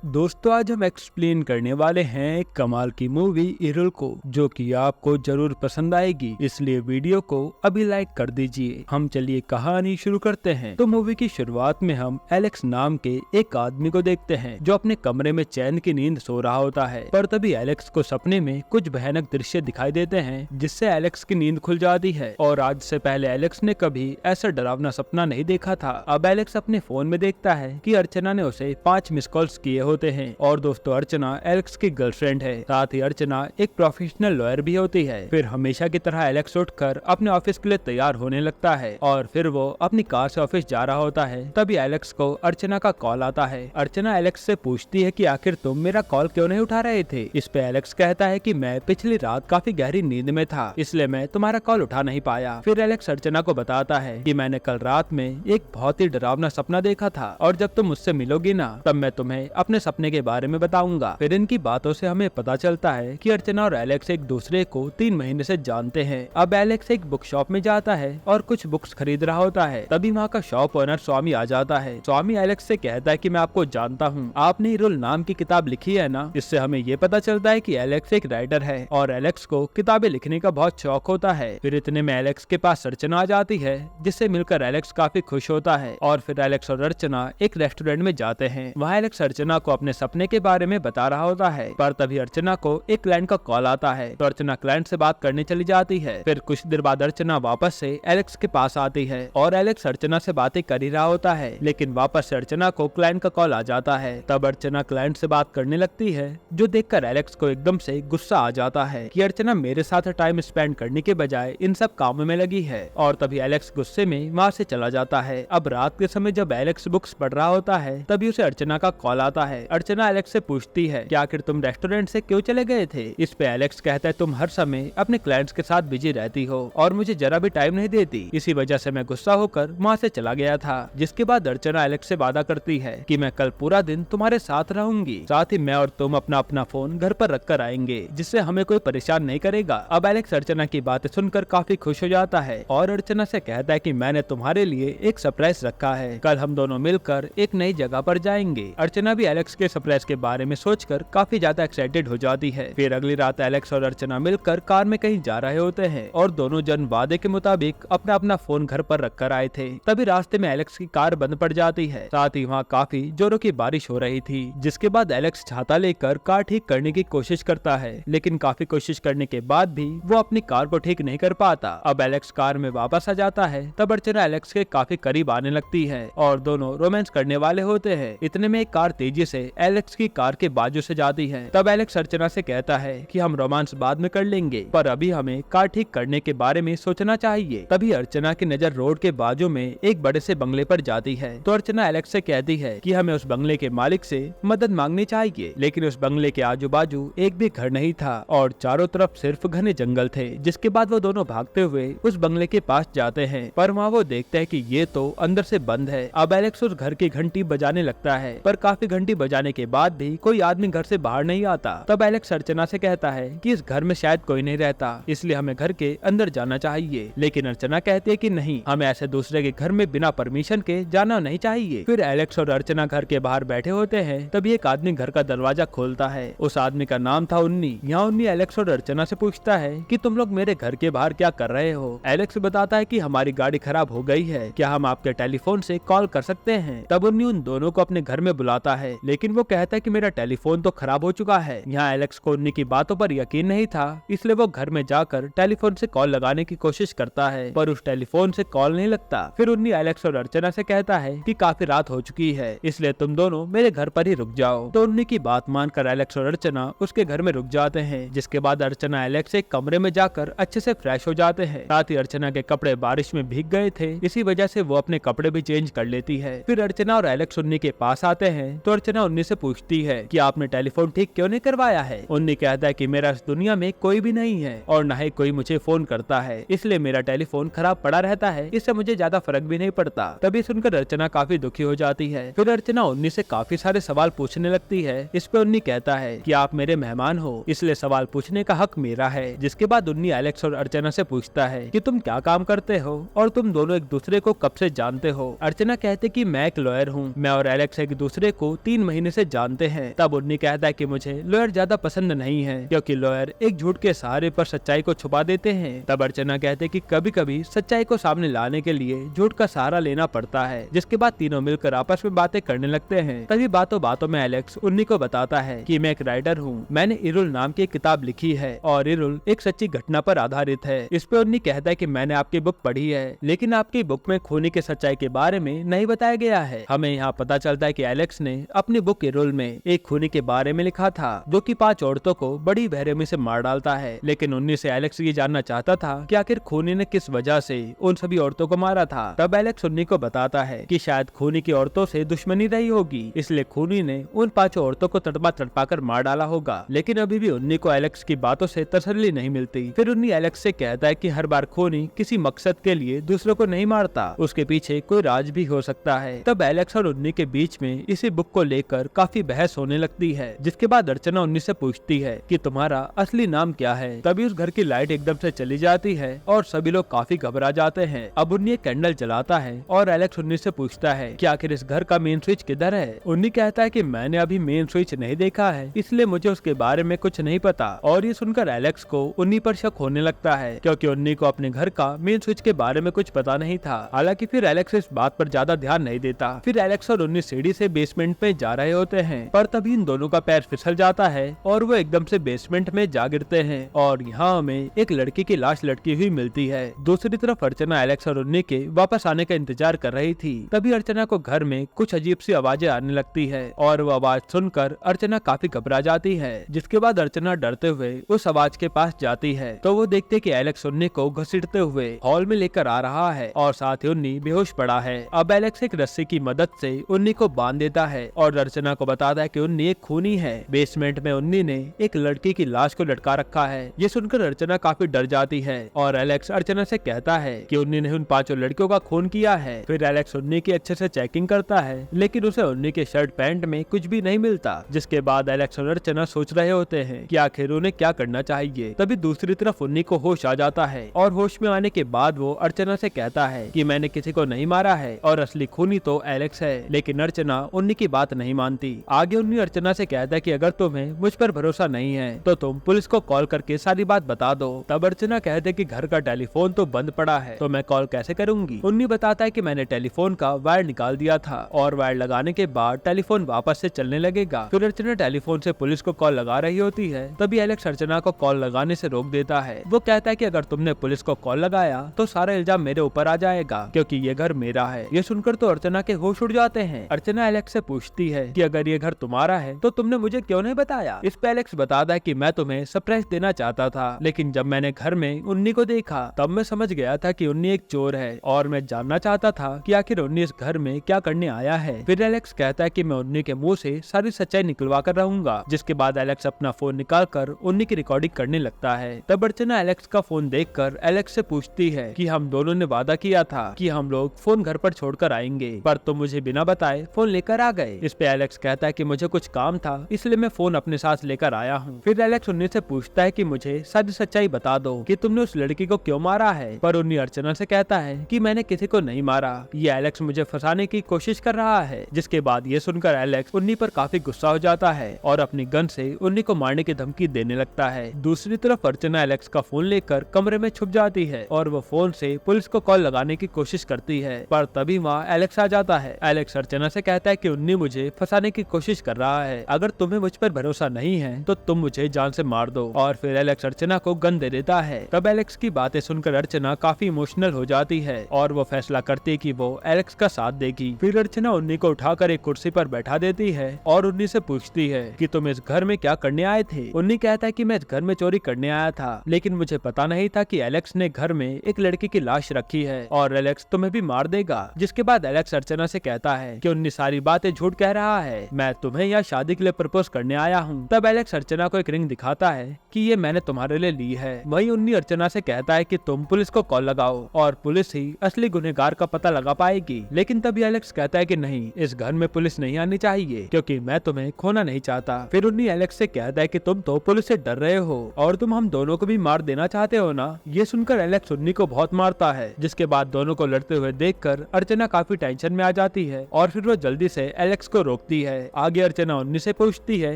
दोस्तों आज हम एक्सप्लेन करने वाले हैं एक कमाल की मूवी इरल को, जो कि आपको जरूर पसंद आएगी, इसलिए वीडियो को अभी लाइक कर दीजिए। हम चलिए कहानी शुरू करते हैं। तो मूवी की शुरुआत में हम एलेक्स नाम के एक आदमी को देखते हैं जो अपने कमरे में चैन की नींद सो रहा होता है। पर तभी एलेक्स को सपने में कुछ भयानक दृश्य दिखाई देते हैं जिससे एलेक्स की नींद खुल जाती है। और आज से पहले एलेक्स ने कभी ऐसा डरावना सपना नहीं देखा था। अब एलेक्स अपने फोन में देखता है कि अर्चना ने उसे 5 मिस कॉल्स किए होते हैं। और दोस्तों अर्चना एलेक्स की गर्लफ्रेंड है, साथ ही अर्चना एक प्रोफेशनल लॉयर भी होती है। फिर हमेशा की तरह एलेक्स उठकर अपने ऑफिस के लिए तैयार होने लगता है और फिर वो अपनी कार से ऑफिस जा रहा होता है। तभी एलेक्स को अर्चना का कॉल आता है। अर्चना एलेक्स से पूछती है कि आखिर तुम मेरा कॉल क्यों नहीं उठा रहे थे। इस पे एलेक्स कहता है कि मैं पिछली रात काफी गहरी नींद में था, इसलिए मैं तुम्हारा कॉल उठा नहीं पाया। फिर एलेक्स अर्चना को बताता है कि मैंने कल रात में एक बहुत ही डरावना सपना देखा था और जब तुम मुझसे मिलोगी ना तब मैं तुम्हें अपने सपने के बारे में बताऊंगा। फिर इनकी बातों से हमें पता चलता है कि अर्चना और एलेक्स एक दूसरे को 3 महीने से जानते हैं। अब एलेक्स एक बुक शॉप में जाता है और कुछ बुक्स खरीद रहा होता है। तभी वहाँ का शॉप ओनर स्वामी आ जाता है। स्वामी एलेक्स से कहता है कि मैं आपको जानता हूँ, आपने इरुल नाम की किताब लिखी है ना। इससे हमें ये पता चलता है कि एलेक्स एक राइटर है और एलेक्स को किताबें लिखने का बहुत शौक होता है। फिर इतने में एलेक्स के पास अर्चना आ जाती है, जिससे मिलकर एलेक्स काफी खुश होता है। और फिर एलेक्स और अर्चना एक रेस्टोरेंट में जाते हैं। वहाँ एलेक्स अर्चना को अपने सपने के बारे में बता रहा होता है। पर तभी अर्चना को एक क्लाइंट का कॉल आता है, तो अर्चना क्लाइंट से बात करने चली जाती है। फिर कुछ देर बाद अर्चना वापस से एलेक्स के पास आती है और एलेक्स अर्चना से बातें कर ही रहा होता है, लेकिन वापस से अर्चना को क्लाइंट का कॉल आ जाता है। तब अर्चना क्लाइंट से बात करने लगती है, जो देखकर एलेक्स को एकदम से गुस्सा आ जाता है कि अर्चना मेरे साथ टाइम स्पेंड करने के बजाय इन सब कामों में लगी है। और तभी एलेक्स गुस्से में वहाँ से चला जाता है। अब रात के समय जब एलेक्स बुक्स पढ़ रहा होता है तभी उसे अर्चना का कॉल आता है। अर्चना एलेक्स से पूछती है कि आखिर तुम रेस्टोरेंट से क्यों चले गए थे। इस पे एलेक्स कहता है तुम हर समय अपने क्लाइंट्स के साथ बिजी रहती हो और मुझे जरा भी टाइम नहीं देती, इसी वजह से मैं गुस्सा होकर वहाँ से चला गया था। जिसके बाद अर्चना एलेक्स से वादा करती है कि मैं कल पूरा दिन तुम्हारे साथ रहूंगी, साथ ही मैं और तुम अपना अपना फोन घर पर रख कर आएंगे, जिससे हमें कोई परेशान नहीं करेगा। अब एलेक्स अर्चना की बातें सुनकर काफी खुश हो जाता है और अर्चना से कहता है कि मैंने तुम्हारे लिए एक सरप्राइज रखा है, कल हम दोनों मिलकर एक नई जगह पर जाएंगे। अर्चना भी एलेक्स के सरप्राइज के बारे में सोचकर काफी ज्यादा एक्साइटेड हो जाती है। फिर अगली रात एलेक्स और अर्चना मिलकर कार में कहीं जा रहे होते हैं और दोनों जन वादे के मुताबिक अपना अपना फोन घर पर रख कर आए थे। तभी रास्ते में एलेक्स की कार बंद पड़ जाती है, साथ ही वहाँ काफी जोरों की बारिश हो रही थी। जिसके बाद एलेक्स छाता लेकर कार ठीक करने की कोशिश करता है, लेकिन काफी कोशिश करने के बाद भी वो अपनी कार को ठीक नहीं कर पाता। अब एलेक्स कार में वापस आ जाता है। तब अर्चना एलेक्स के काफी करीब आने लगती है और दोनों रोमांस करने वाले होते हैं। इतने में एक कार तेजी से एलेक्स की कार के बाजू से जाती है। तब एलेक्स अर्चना से कहता है कि हम रोमांस बाद में कर लेंगे, पर अभी हमें कार ठीक करने के बारे में सोचना चाहिए। तभी अर्चना की नजर रोड के बाजू में एक बड़े से बंगले पर जाती है, तो अर्चना एलेक्स से कहती है कि हमें उस बंगले के मालिक से मदद मांगनी चाहिए। लेकिन उस बंगले के आजू बाजू एक भी घर नहीं था और चारों तरफ सिर्फ घने जंगल थे। जिसके बाद वो दोनों भागते हुए उस बंगले के पास जाते हैं, पर वहाँ वो देखते हैं कि ये तो अंदर से बंद है। अब एलेक्स उस घर की घंटी बजाने लगता है, पर काफी घंटी बजाने के बाद भी कोई आदमी घर से बाहर नहीं आता। तब एलेक्स अर्चना से कहता है कि इस घर में शायद कोई नहीं रहता, इसलिए हमें घर के अंदर जाना चाहिए। लेकिन अर्चना कहती है कि नहीं, हमें ऐसे दूसरे के घर में बिना परमिशन के जाना नहीं चाहिए। फिर एलेक्स और अर्चना घर के बाहर बैठे होते हैं। तभी एक आदमी घर का दरवाजा खोलता है। उस आदमी का नाम था उन्नी। यहाँ उन्नी एलेक्स और अर्चना से पूछता है कि तुम लोग मेरे घर के बाहर क्या कर रहे हो। एलेक्स बताता है कि हमारी गाड़ी खराब हो गई है, क्या हम आपके टेलीफोन से कॉल कर सकते हैं। तब उन्नी उन दोनों को अपने घर में बुलाता है, लेकिन वो कहता है कि मेरा टेलीफोन तो खराब हो चुका है। यहाँ एलेक्स को उन्नी की बातों पर यकीन नहीं था, इसलिए वो घर में जाकर टेलीफोन से कॉल लगाने की कोशिश करता है, पर उस टेलीफोन से कॉल नहीं लगता। फिर उन्नी एलेक्स और अर्चना से कहता है कि काफी रात हो चुकी है, इसलिए तुम दोनों मेरे घर पर ही रुक जाओ। तो उन्नी की बात मानकर एलेक्स और अर्चना उसके घर में रुक जाते हैं। जिसके बाद अर्चना एलेक्स एक कमरे में जाकर अच्छे से फ्रेश हो जाते हैं। साथ ही अर्चना के कपड़े बारिश में भीग गए थे, इसी वजह से वो अपने कपड़े भी चेंज कर लेती है। फिर अर्चना और एलेक्स उन्नी के पास आते हैं, तो अर्चना उन्नी से पूछती है कि आपने टेलीफोन ठीक क्यों नहीं करवाया है। उन्नी कहता है कि मेरा इस दुनिया में कोई भी नहीं है और न ही कोई मुझे फोन करता है, इसलिए मेरा टेलीफोन खराब पड़ा रहता है, इससे मुझे ज्यादा फर्क भी नहीं पड़ता। तभी सुनकर अर्चना काफी दुखी हो जाती है। फिर अर्चना उन्नी से काफी सारे सवाल पूछने लगती है। इस पे उन्नी कहता है कि आप मेरे मेहमान हो, इसलिए सवाल पूछने का हक मेरा है। जिसके बाद उन्नी एलेक्स और अर्चना से पूछता है कि तुम क्या काम करते हो और तुम दोनों एक दूसरे को कब से जानते हो। अर्चना कहते कि मैं एक लॉयर हूँ, मैं और एलेक्स एक दूसरे को 3 महीने से जानते हैं। तब उन्नी कहता है कि मुझे लॉयर ज्यादा पसंद नहीं है, क्योंकि लॉयर एक झूठ के सहारे पर सच्चाई को छुपा देते हैं। तब अर्चना कहते कि कभी कभी सच्चाई को सामने लाने के लिए झूठ का सहारा लेना पड़ता है। जिसके बाद तीनों मिलकर आपस में बातें करने लगते हैं। तभी बातों बातों में एलेक्स उन्नी को बताता है कि मैं एक राइटर हूँ, मैंने इरुल नाम की एक किताब लिखी है और इरुल एक सच्ची घटना पर आधारित है। इस पे उन्नी कहता है कि मैंने आपकी बुक पढ़ी है, लेकिन आपकी बुक में खूनी के सच्चाई के बारे में नहीं बताया गया है। हमें यहाँ पता चलता है कि एलेक्स ने अपनी बुक इरुल में एक खूनी के बारे में लिखा था, जो कि 5 औरतों को बड़ी बेरहमी से मार डालता है। लेकिन उन्नी से एलेक्स ये जानना चाहता था कि आखिर खूनी ने किस वजह से उन सभी औरतों को मारा था। तब एलेक्स उन्नी को बताता है कि शायद खूनी की औरतों से दुश्मनी रही होगी, इसलिए खूनी ने उन 5 औरतों को तड़पा तड़पा कर मार डाला होगा। लेकिन अभी भी उन्नी को एलेक्स की बातों से तसल्ली नहीं मिलती। फिर उन्नी एलेक्स से कहता है कि हर बार खूनी किसी मकसद के लिए दूसरों को नहीं मारता, उसके पीछे कोई राज भी हो सकता है। तब एलेक्स और उन्नी के बीच में इसी बुक को लेकर काफी बहस होने लगती है। जिसके बाद अर्चना उन्नी से पूछती है कि तुम्हारा असली नाम क्या है। तभी उस घर की लाइट एकदम से चली जाती है और सभी लोग काफी घबरा जाते हैं। अब उन्नी एक कैंडल जलाता है और एलेक्स उन्नी से पूछता है कि आखिर इस घर का मेन स्विच किधर है। उन्नी कहता है कि मैंने अभी मेन स्विच नहीं देखा है, इसलिए मुझे उसके बारे में कुछ नहीं पता। और ये सुनकर एलेक्स को उन्नी पर शक होने लगता है, क्योंकि उन्नी को अपने घर का मेन स्विच के बारे में कुछ पता नहीं था। हालांकि फिर एलेक्स इस बात पर ज्यादा ध्यान नहीं देता। फिर एलेक्स और उन्नी सीढ़ी से बेसमेंट में जा रहे होते हैं, पर तभी इन दोनों का पैर फिसल जाता है और वो एकदम से बेसमेंट में जा गिरते हैं। और यहाँ हमें एक लड़की की लाश लटकी हुई मिलती है। दूसरी तरफ अर्चना एलेक्स और उन्नी के वापस आने का इंतजार कर रही थी। तभी अर्चना को घर में कुछ अजीब सी आवाजें आने लगती है और वो आवाज सुनकर अर्चना काफी घबरा जाती है। जिसके बाद अर्चना डरते हुए उस आवाज के पास जाती है तो वो देखते कि एलेक्स उन्नी को घसीटते हुए हॉल में लेकर आ रहा है और साथ ही उन्नी बेहोश पड़ा है। अब एलेक्स एक रस्सी की मदद से उन्नी को बांध देता है और अर्चना को बताता है कि उन्नी एक खूनी है। बेसमेंट में उन्नी ने एक लड़की की लाश को लटका रखा है। ये सुनकर अर्चना काफी डर जाती है और एलेक्स अर्चना से कहता है कि उन्नी ने उन 5 लड़कियों का खून किया है। फिर एलेक्स उन्नी की अच्छे से चेकिंग करता है, लेकिन उसे उन्नी के शर्ट पैंट में कुछ भी नहीं मिलता। जिसके बाद एलेक्स और अर्चना सोच रहे होते हैं कि आखिर उन्हें क्या करना चाहिए। तभी दूसरी तरफ उन्नी को होश आ जाता है और होश में आने के बाद वो अर्चना से कहता है कि मैंने किसी को नहीं मारा है और असली खूनी तो एलेक्स है। लेकिन अर्चना उन्नी की बात नहीं मानती। आगे उन्नी अर्चना से कहता है कि अगर तुम्हें मुझ पर भरोसा नहीं है तो तुम पुलिस को कॉल करके सारी बात बता दो। तब अर्चना कहते कि घर का टेलीफोन तो बंद पड़ा है, तो मैं कॉल कैसे करूंगी। उन्नी बताता है कि मैंने टेलीफोन का वायर निकाल दिया था और वायर लगाने के बाद टेलीफोन वापस से चलने लगेगा। फिर अर्चना टेलीफोन से पुलिस को कॉल लगा रही होती है। तभी एलेक्स अर्चना को कॉल लगाने से रोक देता है। वो कहता है कि अगर तुमने पुलिस को कॉल लगाया तो सारा इल्जाम मेरे ऊपर आ जाएगा, क्योंकि ये घर मेरा है। ये सुनकर तो अर्चना के होश उड़ जाते हैं। अर्चना एलेक्स से पूछती है कि अगर ये घर तुम्हारा है तो तुमने मुझे क्यों नहीं बताया। इस पे एलेक्स बताता है कि मैं तुम्हें सरप्राइज देना चाहता था, लेकिन जब मैंने घर में उन्नी को देखा तब मैं समझ गया था कि उन्नी एक चोर है और मैं जानना चाहता था कि आखिर उन्नी इस घर में क्या करने आया है। फिर एलेक्स कहता है कि मैं उन्नी के मुंह से सारी सच्चाई निकलवा कर रहूंगा। जिसके बाद एलेक्स अपना फोन निकाल कर उन्नी की रिकॉर्डिंग करने लगता है। तब अर्चना एलेक्स का फोन देखकर एलेक्स से पूछती है कि हम दोनों ने वादा किया था कि हम लोग फोन घर पर छोड़कर आएंगे, पर तुम मुझे बिना बताए फोन लेकर आ गए। इस पे एलेक्स कहता है कि मुझे कुछ काम था, इसलिए मैं फोन अपने साथ लेकर आया हूँ। फिर एलेक्स उन्नी से पूछता है कि मुझे सारी सच्चाई बता दो कि तुमने उस लड़की को क्यों मारा है। पर उन्नी अर्चना से कहता है कि मैंने किसी को नहीं मारा, ये एलेक्स मुझे फंसाने की कोशिश कर रहा है। जिसके बाद ये सुनकर एलेक्स उन्नी पर काफी गुस्सा हो जाता है और अपनी गन से उन्नी को मारने की धमकी देने लगता है। दूसरी तरफ अर्चना एलेक्स का फोन लेकर कमरे में छुप जाती है और वो फोन से पुलिस को कॉल लगाने की कोशिश करती है, पर तभी वहाँ एलेक्स आ जाता है। एलेक्स अर्चना से कहता है कि उन्नी मुझे फंसाने की कोशिश कर रहा है, अगर तुम्हें मुझ पर भरोसा नहीं है तो तुम मुझे जान से मार दो। और फिर एलेक्स अर्चना को गन दे देता है। तब एलेक्स की बातें सुनकर अर्चना काफी इमोशनल हो जाती है और वो फैसला करती है कि वो एलेक्स का साथ देगी। फिर अर्चना उन्नी को उठाकर एक कुर्सी पर बैठा देती है और उन्नी से पूछती है कि तुम इस घर में क्या करने आए थे। उन्नी कहता है कि मैं इस घर में चोरी करने आया था, लेकिन मुझे पता नहीं था कि एलेक्स ने घर में एक लड़की की लाश रखी है और एलेक्स तुम्हें भी मार देगा। जिसके बाद एलेक्स अर्चना से कहता है कि उन्नी सारी बातें झूठ कह रहा है, मैं तुम्हें यहाँ शादी के लिए प्रपोज करने आया हूँ। तब एलेक्स अर्चना को एक रिंग दिखाता है कि ये मैंने तुम्हारे लिए ली है। वहीं उन्नी अर्चना से कहता है कि तुम पुलिस को कॉल लगाओ और पुलिस ही असली गुनहगार का पता लगा पाएगी। लेकिन तभी एलेक्स कहता है कि नहीं, इस घर में पुलिस नहीं आनी चाहिए, क्योंकि मैं तुम्हें खोना नहीं चाहता। फिर उन्नी एलेक्स से कहता है कि तुम तो पुलिस से डर रहे हो और तुम हम दोनों को भी मार देना चाहते हो ना। ये सुनकर एलेक्स उन्नी को बहुत मारता है। जिसके बाद दोनों को लड़ते हुए देखकर अर्चना काफी टेंशन में आ जाती है और फिर वो जल्दी से एलेक्स को रोकती है। आगे अर्चना उन्नी से पूछती है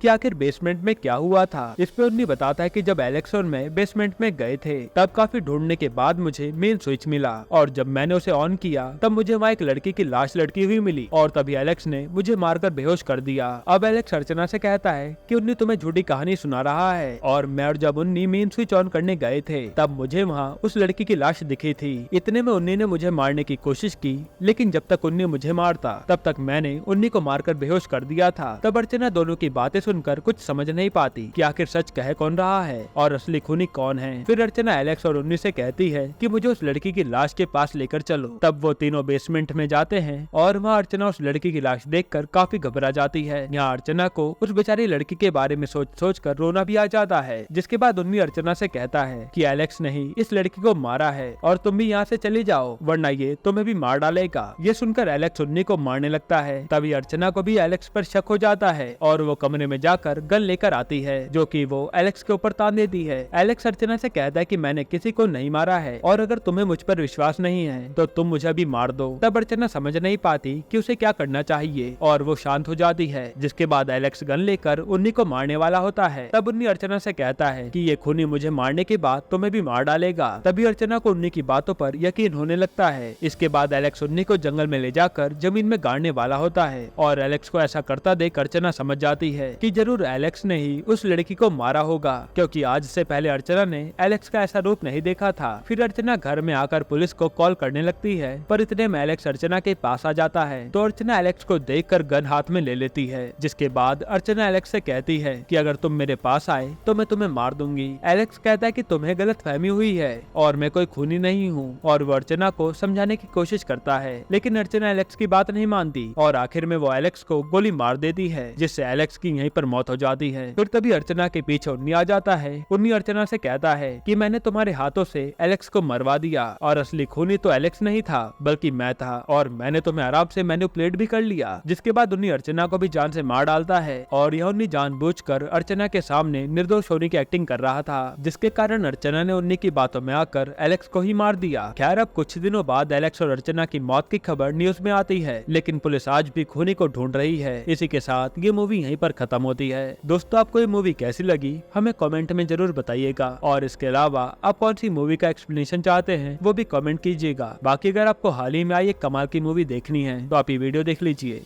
कि आखिर बेसमेंट में क्या हुआ था। इस पे उन्नी बताता है कि जब एलेक्स और मैं बेसमेंट में गए थे तब काफी ढूंढने के बाद मुझे मेन स्विच मिला और जब मैंने उसे ऑन किया तब मुझे वहाँ एक लड़की की लाश लटकी हुई मिली और तभी एलेक्स ने मुझे मारकर बेहोश कर दिया। अब एलेक्स अर्चना से कहता है कि उन्नी तुम्हें झूठी कहानी सुना रहा है और मैं और जब उन्नी मेन स्विच ऑन करने गए थे तब मुझे वहाँ उस लड़की की लाश दिखी थी। इतने में उन्नी ने मुझे मारने की कोशिश की, लेकिन जब तक उन्नी मुझे मारता तब तक मैंने उन्नी को मारकर बेहोश कर दिया था। तब अर्चना दोनों की बातें सुनकर कुछ समझ नहीं पाती कि आखिर सच कह कौन रहा है और असली खूनी कौन है। फिर अर्चना एलेक्स और उन्नी से कहती है कि मुझे उस लड़की की लाश के पास लेकर चलो। तब वो तीनों बेसमेंट में जाते हैं और वहाँ अर्चना उस लड़की की लाश देखकर काफी घबरा जाती है। यहाँ अर्चना को उस बेचारी लड़की के बारे में सोच कर रोना भी आ जाता है। जिसके बाद उन्नी अर्चना से कहता है कि एलेक्स ने ही इस लड़की को मारा है और तुम भी यहाँ से चली जाओ वरना ये तुम्हें भी मार डालेगा। ये सुनकर एलेक्स उन्नी को मारने लगता है। तभी अर्चना को भी एलेक्स पर शक हो जाता है और वो कमरे में जाकर गन लेकर आती है जो कि वो एलेक्स के ऊपर तान देती है। एलेक्स अर्चना से कहता है कि मैंने किसी को नहीं मारा है और अगर तुम्हें मुझ पर विश्वास नहीं है तो तुम मुझे अभी मार दो। तब अर्चना समझ नहीं पाती कि उसे क्या करना चाहिए और वो शांत हो जाती है। जिसके बाद एलेक्स गन लेकर उन्नी को मारने वाला होता है। तब उन्नी अर्चना से कहता है कि ये खूनी मुझे मारने के बाद तुम्हें भी मार डालेगा। तभी अर्चना को उन्नी की बातों पर यकीन होने लगता है। इसके बाद एलेक्स उन्नी को जंगल में ले जाकर जमीन में गाड़ने वाला होता है और एलेक्स को ऐसा करता देख अर्चना समझ जाती है कि जरूर एलेक्स ने ही उस लड़की को मारा होगा, क्योंकि आज से पहले अर्चना ने एलेक्स का ऐसा रूप नहीं देखा था। फिर अर्चना घर में आकर पुलिस को कॉल करने लगती है, पर इतने में एलेक्स अर्चना के पास आ जाता है तो अर्चना एलेक्स को देखकर गन हाथ में ले लेती है। जिसके बाद अर्चना एलेक्स से कहती है कि अगर तुम मेरे पास आए तो मैं तुम्हें मार दूंगी। एलेक्स कहता है कि तुम्हें गलतफहमी हुई है और मैं कोई खूनी नहीं हूँ और वो अर्चना को समझाने की कोशिश करता है, लेकिन अर्चना एलेक्स की बात नहीं मानती और आखिर में वो एलेक्स को गोली मार देती है, जिससे एलेक्स की यहीं पर मौत हो जाती है। फिर तभी अर्चना के पीछे उन्नी आ जाता है। उन्नी अर्चना से कहता है कि मैंने तुम्हारे हाथों से एलेक्स को मरवा दिया और असली खूनी तो एलेक्स नहीं था बल्कि मैं था और मैंने तुम्हें आराम से मैनिपुलेट भी कर लिया। जिसके बाद उन्नी अर्चना को भी जान से मार डालता है और यह उन्नी जानबूझकर अर्चना के सामने निर्दोष होने की एक्टिंग कर रहा था, जिसके कारण अर्चना ने उन्नी की बातों में आकर एलेक्स को ही मार दिया। खैर अब कुछ दिनों बाद एलेक्स और अर्चना की मौत की खबर न्यूज में आती है, लेकिन पुलिस आज भी खूनी को ढूंढ रही है। इसी के साथ ये मूवी यहीं पर खत्म होती है। दोस्तों आपको ये मूवी कैसी लगी हमें कमेंट में जरूर बताइएगा और इसके अलावा आप कौन सी मूवी का एक्सप्लेनेशन चाहते हैं वो भी कमेंट कीजिएगा। बाकी अगर आपको हाल ही में आई एक कमाल की मूवी देखनी है तो आप ये वीडियो देख लीजिए।